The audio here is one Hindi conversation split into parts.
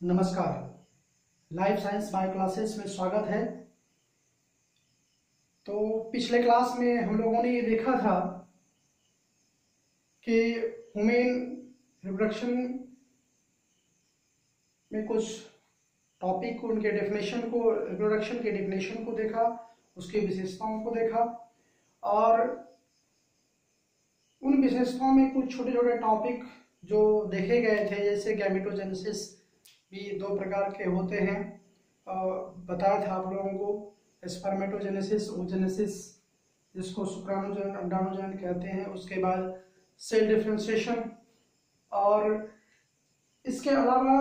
नमस्कार। लाइफ साइंस बायो क्लासेस में स्वागत है। तो पिछले क्लास में हम लोगों ने ये देखा था कि ह्यूमन रिप्रोडक्शन में कुछ टॉपिक को, उनके डेफिनेशन को, रिप्रोडक्शन के डेफिनेशन को देखा, उसकी विशेषताओं को देखा और उन विशेषताओं में कुछ छोटे छोटे टॉपिक जो देखे गए थे, जैसे गैमेटोजेनेसिस भी दो प्रकार के होते हैं। बताया था आप लोगों को, स्पर्मेटोजेनेसिस, ओजेनेसिस जिसको शुक्राणुजनन अंडाणुजनन कहते हैं, उसके बाद सेल डिफरेंशिएशन, और इसके अलावा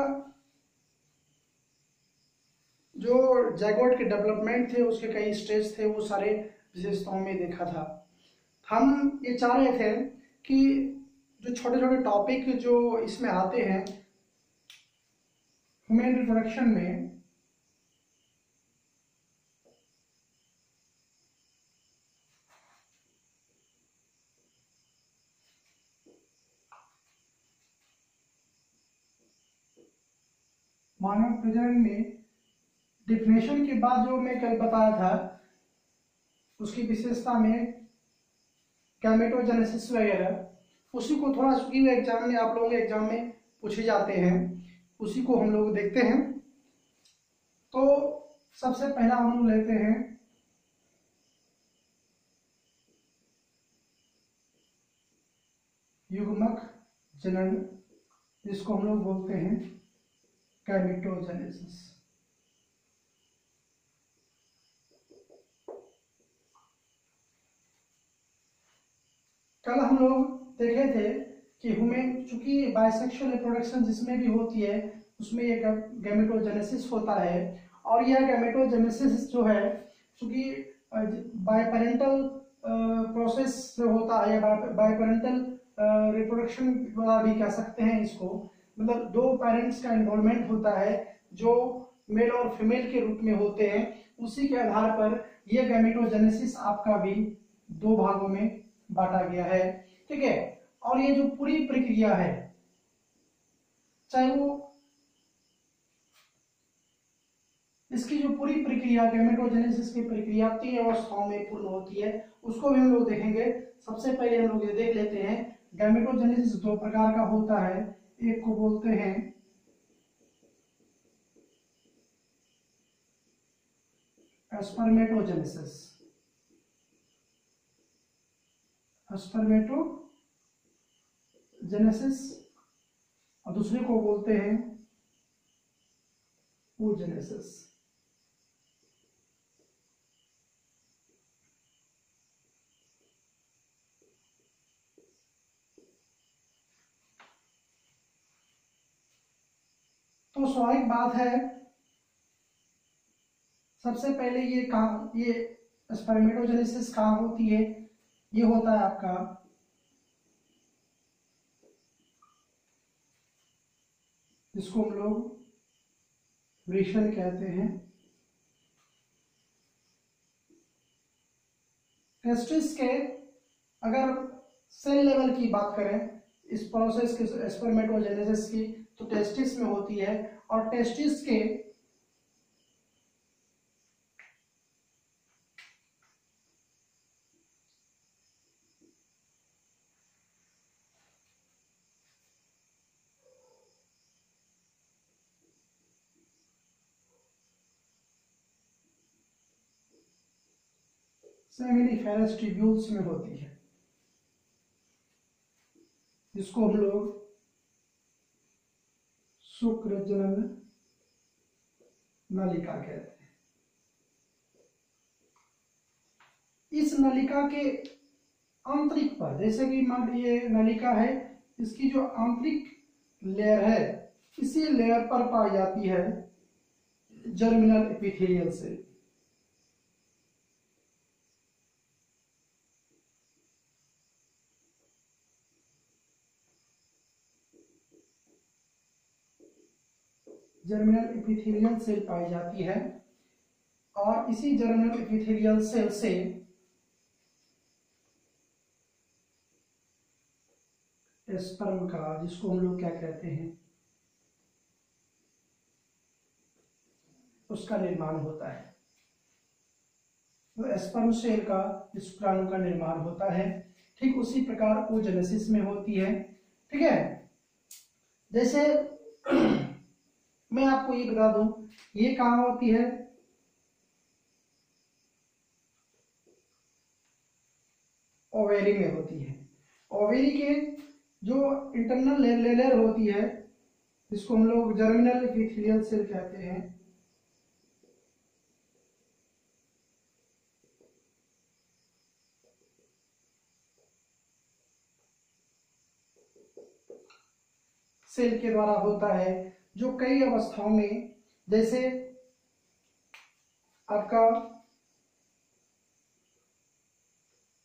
जो जायगोट के डेवलपमेंट थे, उसके कई स्टेज थे, वो सारे विशेषताओं में देखा था। हम ये चाह रहे थे कि जो छोटे छोटे टॉपिक जो इसमें आते हैं ह्यूमन रिप्रोडक्शन में, मानव प्रजनन में डिफिनेशन के बाद जो मैं कल बताया था उसकी विशेषता में गैमेटोजेनेसिस वगैरह, उसी को थोड़ा चूंकि एग्जाम में, आप लोगों के एग्जाम में पूछे जाते हैं, उसी को हम लोग देखते हैं। तो सबसे पहला हम लोग लेते हैं युग्मक जनन, जिसको हम लोग बोलते हैं गैमेटोजेनेसिस। कल हम लोग देखे थे कि ह्यूमन, चूंकि बाइसेक्सुअल रिप्रोडक्शन जिसमें भी होती है उसमें ये गैमेटोजेनेसिस होता है, और यह गैमेटोजेनेसिस जो है चूंकि बायपेरेंटल प्रोसेस से होता है, या बायपेरेंटल रिप्रोडक्शन भी कह सकते हैं इसको, मतलब दो पेरेंट्स का इन्वॉल्वमेंट होता है जो मेल और फीमेल के रूप में होते हैं। उसी के आधार पर यह गैमेटोजेनेसिस आपका भी दो भागों में बांटा गया है, ठीक है। और ये जो पूरी प्रक्रिया है, चाहे वो इसकी जो पूरी प्रक्रिया गैमेटोजेनेसिस की प्रक्रिया 3 अवस्थाओं में पूर्ण होती है, उसको भी हम लोग देखेंगे। सबसे पहले हम लोग ये देख लेते हैं, गैमेटोजेनेसिस दो प्रकार का होता है। एक को बोलते हैं स्पर्मेटोजेनेसिस, स्पर्मेटोजेनेसिस, और दूसरे को बोलते हैं oogenesis। तो स्वाभाविक बात है, सबसे पहले ये स्पर्मेटोजेनेसिस कहाँ होती है? ये होता है आपका जिसको हम लोग वृषण कहते हैं, टेस्टिस के। अगर सेल लेवल की बात करें इस प्रोसेस के, स्पर्मेटोजेनेसिस की, तो टेस्टिस में होती है। और टेस्टिस के सेमिनिफेरस ट्यूब्यूल्स में होती है, जिसको हम लोग शुक्रजनन नलिका कहते हैं। इस नलिका के आंतरिक पर, जैसे कि मान ये नलिका है, इसकी जो आंतरिक लेयर है, इसी लेयर पर पाई जाती है germinal epithelial cell. Germinal epithelial cell पाई जाती है, और इसी जर्मिनल एपिथेलियल सेल से स्पर्म का, जिसको हम लोग क्या कहते हैं, उसका निर्माण होता है। तो स्पर्म सेल का, शुक्राणु का निर्माण होता है। ठीक उसी प्रकार oogenesis में होती है। ठीक है, जैसे मैं आपको ये बता दूं, ये कहाँ होती है, ओवेरी में होती है। ओवेरी के जो इंटरनल लेयर होती है, जिसको हम लोग जर्मिनल एपिथेलियल सेल कहते हैं, सेल के द्वारा होता है, जो कई अवस्थाओं में, जैसे आपका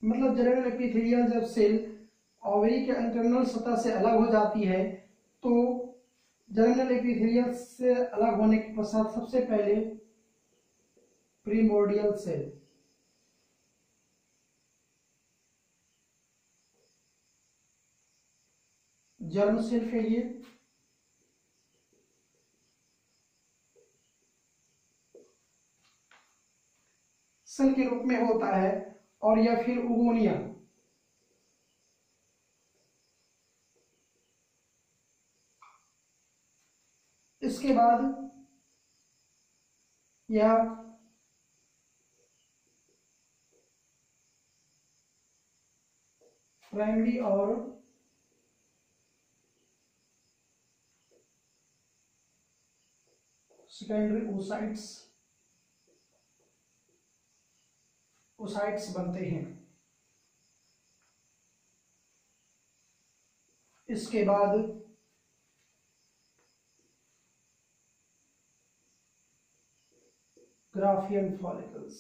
मतलब जर्मिनल एपिथेलियल जब सेल ओवरी के इंटरनल सतह से अलग हो जाती है, तो जर्मिनल एपिथेलियल से अलग होने के पश्चात सबसे पहले प्रीमोर्डियल सेल, जर्म सेल कहिए, सेल के रूप में होता है, और या फिर उगोनिया। इसके बाद यह प्राइमरी और सेकेंडरी ओसाइट्स बनते हैं। इसके बाद ग्राफियन फॉलिकल्स,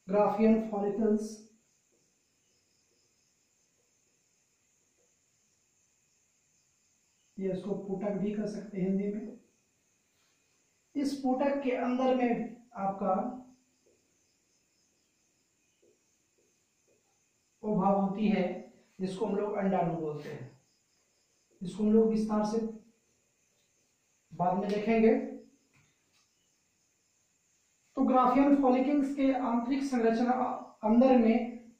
ग्राफियन फॉलिकल्स ये इसको पुटक भी कर सकते हैं हिंदी में। इस पुटक के अंदर में आपका ओभा होती है, जिसको हम लोग अंडाणु बोलते हैं। इसको हम लोग विस्तार से बाद में देखेंगे। तो ग्राफियन फॉलिकल्स के आंतरिक संरचना अंदर में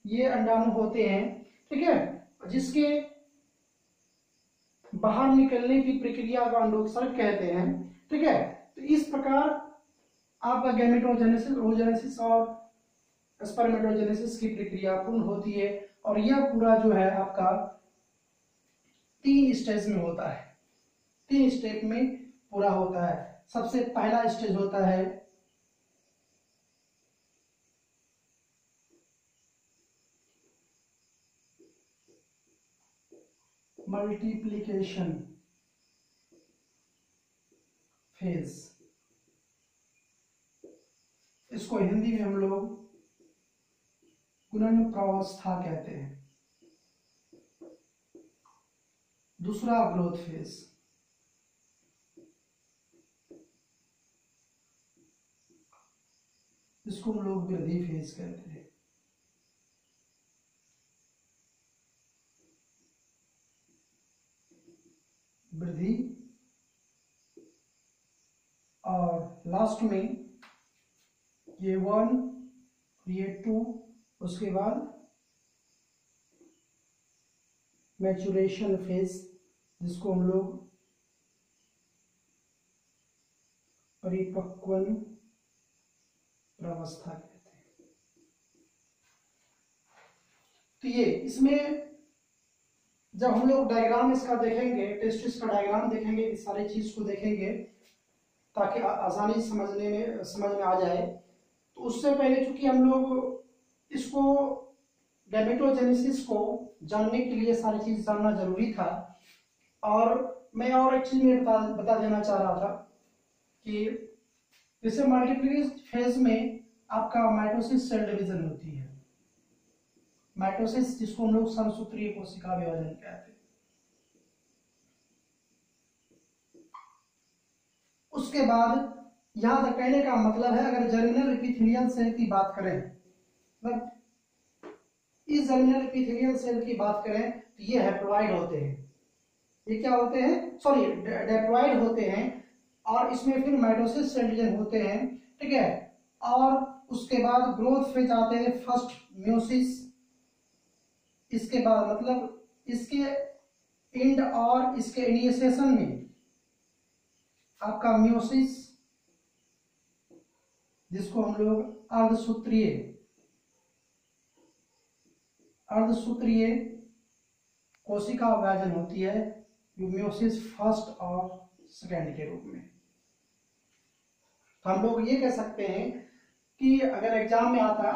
ये अंडाणु होते हैं, ठीक है, जिसके बाहर निकलने की प्रक्रिया को अंडोत्सर्ग कहते हैं। ठीक है, तो इस प्रकार आपका गैमेटोजेनेसिस, oogenesis और स्पर्मेटोजेनेसिस की प्रक्रिया पूर्ण होती है, और यह पूरा जो है आपका 3 स्टेज में होता है, 3 स्टेप में पूरा होता है। सबसे पहला स्टेज होता है मल्टीप्लिकेशन फेज, इसको हिंदी में हम लोग गुणन प्रावस्था कहते हैं। दूसरा ग्रोथ फेज, इसको हम लोग वृद्धि फेज कहते हैं। वृद्धि, और लास्ट में ये 1, ये 2, उसके बाद मैचुरेशन फेज, जिसको हम लोग परिपक्वन प्रावस्था कहते हैं। तो ये इसमें जब हम लोग डायग्राम इसका देखेंगे, टेस्टिस का डायग्राम देखेंगे, इस सारी चीज को देखेंगे ताकि आसानी समझ में आ जाए। तो उससे पहले चूंकि हम लोग इसको गैमेटोजेनेसिस को जानने के लिए सारी चीज जानना जरूरी था, और मैं और एक चीज में बता देना चाह रहा था कि जैसे मल्टीप्लिकेशन फेज में आपका माइटोसिस सेल डिवीजन होती है, माइटोसिस जिसको हम लोग समसूत्रीय कोशिका विभाजन कहते हैं। उसके बाद यहां तक कहने का मतलब है, अगर जर्मिनल एपिथेलियल सेल की बात करें, मतलब इस जर्मिनल एपिथेलियल सेल की बात करें, तो ये हैप्लॉइड होते हैं। ये क्या होते हैं, सॉरी डिप्लॉयड होते हैं, और इसमें फिर माइटोसिस सेल डिवीजन होते हैं, ठीक है। और उसके बाद ग्रोथ फेज आते हैं, फर्स्ट म्योसिस, इसके बाद मतलब इसके एंड और इसके इनिशिएशन में आपका म्योसिस, जिसको हम लोग अर्धसूत्रीय कोशिका विभाजन होती है, म्योसिस फर्स्ट और सेकेंड के रूप में। तो हम लोग ये कह सकते हैं कि अगर एग्जाम में आता है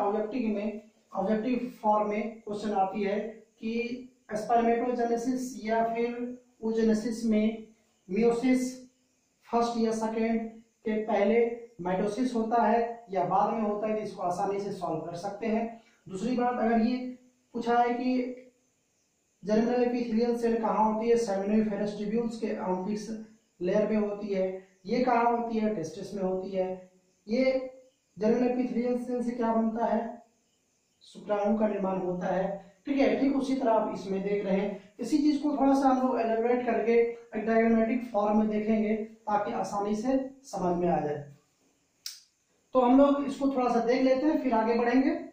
ऑब्जेक्टिव फॉर्म में क्वेश्चन आती है कि स्पर्मेटोजेनेसिस या फिर oogenesis में म्योसिस फर्स्ट या सेकेंड के पहले माइटोसिस होता है या बाद में होता है, तो इसको आसानी से सॉल्व कर सकते हैं। दूसरी बात, अगर ये पूछा है कि जर्मिनल एपिथेलियल सेल कहाँ होती है, सेमिनिफेरस ट्यूब्यूल्स के आंतरिक लेयर में होती है। ये कहाँ होती है, टेस्टिस में होती है। ये जर्मिनल एपिथेलियल सेल से क्या बनता है, शुक्राणु का निर्माण होता है, ठीक है। ठीक उसी तरह आप इसमें देख रहे हैं। इसी चीज को थोड़ा सा हम लोग एलेबरेट करके एक डायग्रामेटिक फॉर्म में देखेंगे ताकि आसानी से समझ में आ जाए। तो हम लोग इसको थोड़ा सा देख लेते हैं, फिर आगे बढ़ेंगे।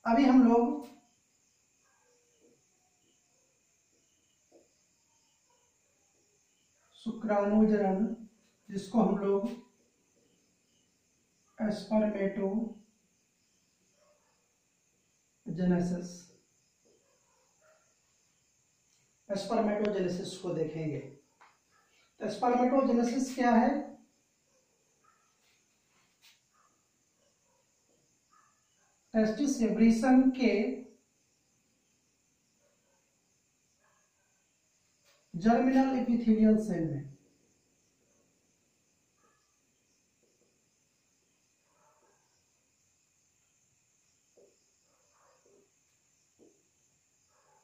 अभी हम लोग शुक्राणुजनन, जिसको हम लोग स्पर्मेटोजेनेसिस को देखेंगे। तो स्पर्मेटोजेनेसिस क्या है, टेस्टिस एब्रीसन के जर्मिनल एपिथेलियल सेल में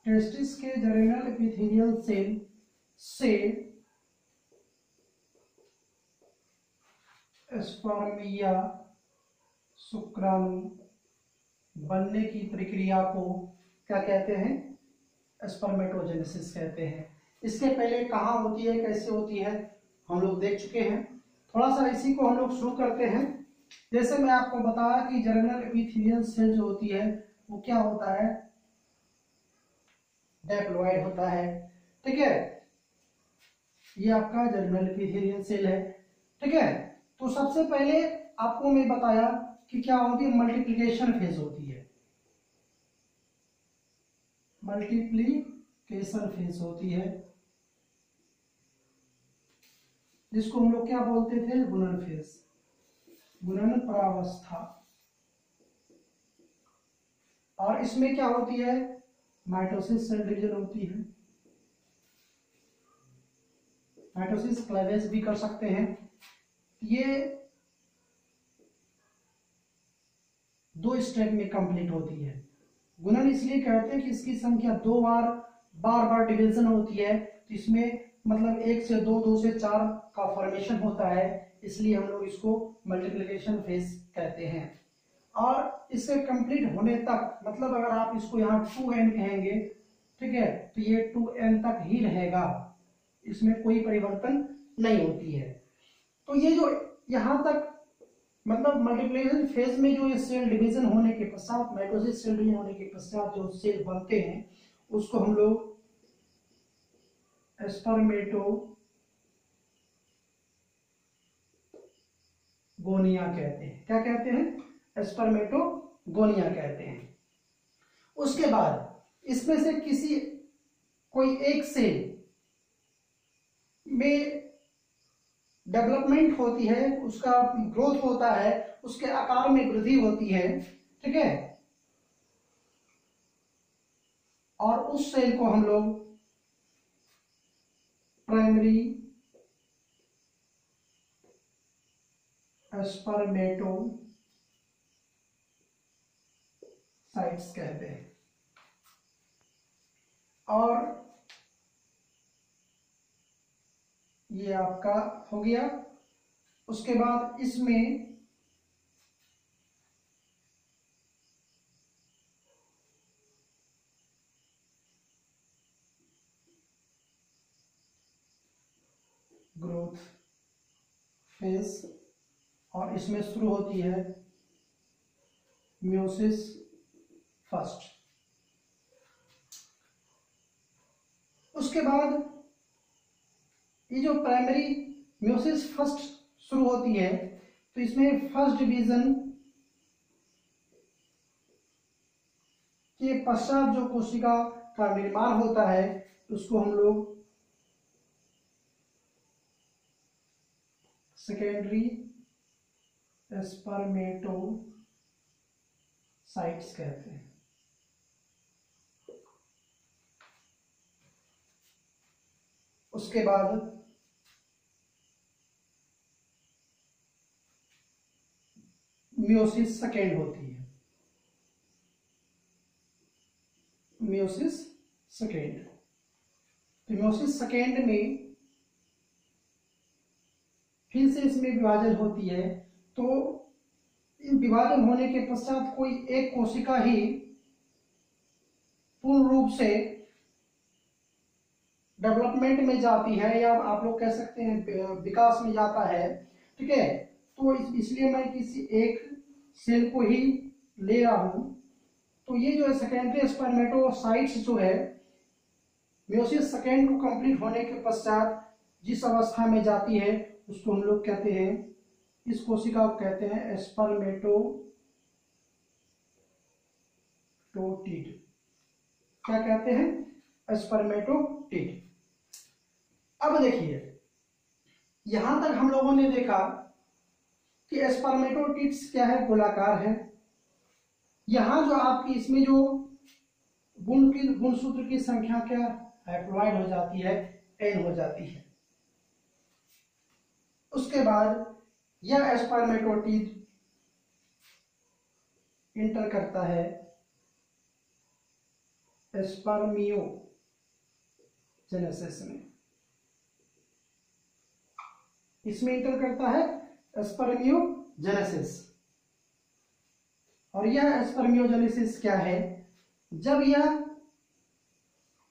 टेस्टिस के जर्मिनल एपिथेलियल सेल से स्पर्म या शुक्राणु बनने की प्रक्रिया को क्या कहते हैं, स्पर्मेटोजेनेसिस कहते हैं। इसके पहले कहाँ होती है, कैसे होती है, हम लोग देख चुके हैं। थोड़ा सा इसी को हम लोग शुरू करते हैं। जैसे मैं आपको बताया कि जर्मिनल एपिथेलियल सेल जो होती है वो क्या होता है, डिप्लॉयड होता है, ठीक है। ये आपका जर्मिनल एपिथेलियल सेल है, ठीक है। तो सबसे पहले आपको मैं बताया कि क्या होती है, मल्टीप्लिकेशन फेज होती है, मल्टीप्लिकेशन फेज होती है, जिसको हम लोग क्या बोलते थे, गुणन फेज, गुणन प्रावस्था। और इसमें क्या होती है, माइटोसिस सेल डिवीजन होती है। माइटोसिस क्लेवेज भी कर सकते हैं। ये 2 स्टेप में कंप्लीट होती है। गुणन इसलिए कहते हैं कि इसकी संख्या 2 बार डिवीजन होती है, तो इसमें मतलब 1 से 2, 2 से 4 का फॉर्मेशन होता है, इसलिए हम लोग इसको मल्टीप्लिकेशन फेज कहते हैं। और इससे कंप्लीट होने तक, मतलब अगर आप इसको यहाँ 2n कहेंगे, ठीक है, तो ये 2n तक ही रहेगा, इसमें कोई परिवर्तन नहीं होती है। तो ये जो यहाँ तक मतलब मल्टीप्लिकेशन फेज में जो ये सेल डिवीजन होने के पश्चात, माइटोसिस सेल डिवीजन होने के पश्चात जो सेल बनते हैं उसको हम लोग स्पर्मेटोगोनिया कहते हैं। क्या कहते हैं, स्पर्मेटोगोनिया कहते हैं। उसके बाद इसमें से कोई एक सेल में डेवलपमेंट होती है, उसका ग्रोथ होता है, उसके आकार में वृद्धि होती है, ठीक है। और उस सेल को हम लोग प्राइमरी स्पर्मेटोसाइट्स कहते हैं। और ये आपका हो गया। उसके बाद इसमें ग्रोथ फेज, और इसमें शुरू होती है म्योसिस फर्स्ट। उसके बाद ये जो प्राइमरी म्योसिस फर्स्ट शुरू होती है, तो इसमें फर्स्ट डिवीजन के पश्चात जो कोशिका का निर्माण होता है उसको हम लोग सेकेंडरी स्पर्मेटोसाइट्स कहते हैं। उसके बाद म्योसिस सेकेंड होती है, म्योसिस सेकेंड। तो म्योसिस सेकेंड में फिर से इसमें विभाजन होती है। तो विभाजन होने के पश्चात कोई एक कोशिका ही पूर्ण रूप से डेवलपमेंट में जाती है, या आप लोग कह सकते हैं विकास में जाता है। ठीक है, तो इसलिए मैं किसी एक सेल को ही ले रहा हूं। तो ये जो है सेकेंडरी स्पर्मेटोसाइट्स जो है, म्योसिस सेकेंड को कंप्लीट होने के पश्चात जिस अवस्था में जाती है उसको हम लोग कहते हैं, इस कोशिका को कहते हैं स्पर्मेटोटिड। क्या कहते हैं? स्पर्मेटोटिड। अब देखिए, यहां तक हम लोगों ने देखा कि स्पर्मेटोटिड्स क्या है, गोलाकार है। यहां जो आपकी इसमें जो गुणसूत्र की संख्या क्या हैप्लॉइड हो जाती है, n हो जाती है। उसके बाद यह स्पर्मेटोटिड इंटर करता है स्पर्मियोजेनेसिस में। इसमें इंटर करता है स्पर्मियोजेनेसिस। और यह स्पर्मियोजेनेसिस क्या है? जब यह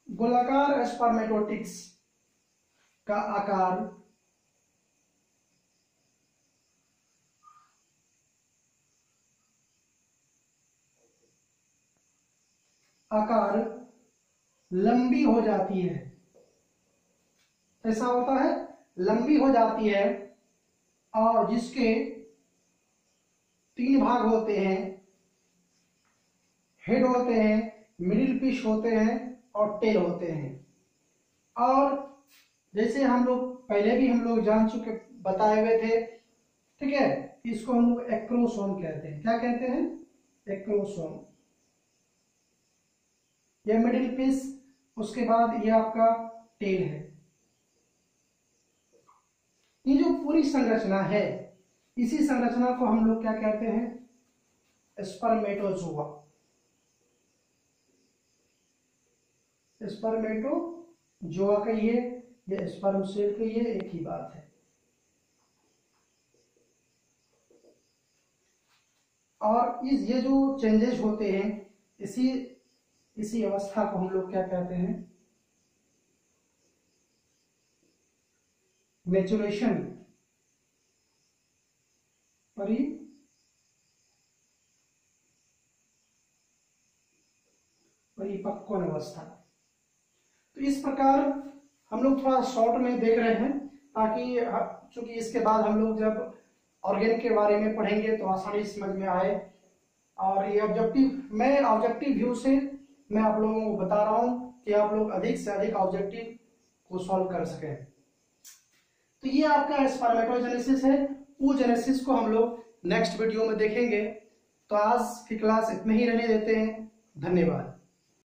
गोलाकार स्पर्मेटोटिड्स का आकार लंबी हो जाती है। ऐसा होता है, लंबी हो जाती है, और जिसके 3 भाग होते हैं, हेड होते हैं, मिडिल पिश होते हैं और टेल होते हैं। और जैसे हम लोग पहले भी हम लोग जान चुके, बताए हुए थे, ठीक है, इसको हम लोग एक्रोसोम कहते हैं। क्या कहते हैं? एक्रोसोम। ये मिडिल पीस, उसके बाद ये आपका टेल है। ये जो पूरी संरचना है, इसी संरचना को हम लोग क्या कहते हैं? स्पर्मेटोजोआ। स्पर्मेटोजोआ कहिए, ये स्पर्म सेल कहिए, एक ही बात है। और ये जो चेंजेस होते हैं, इसी अवस्था को हम लोग क्या कहते हैं? मैच्योरेशन, परिपक्वन अवस्था। तो इस प्रकार हम लोग थोड़ा शॉर्ट में देख रहे हैं, ताकि चूंकि इसके बाद हम लोग जब ऑर्गेन के बारे में पढ़ेंगे तो आसानी समझ में आए। और ये ऑब्जेक्टिव व्यू से मैं आप लोगों को बता रहा हूं कि आप लोग अधिक से अधिक ऑब्जेक्टिव को सॉल्व कर सकें। तो ये आपका स्पर्मेटोजेनेसिस है। oogenesis को हम लोग नेक्स्ट वीडियो में देखेंगे। तो आज की क्लास इतने ही रहने देते हैं। धन्यवाद।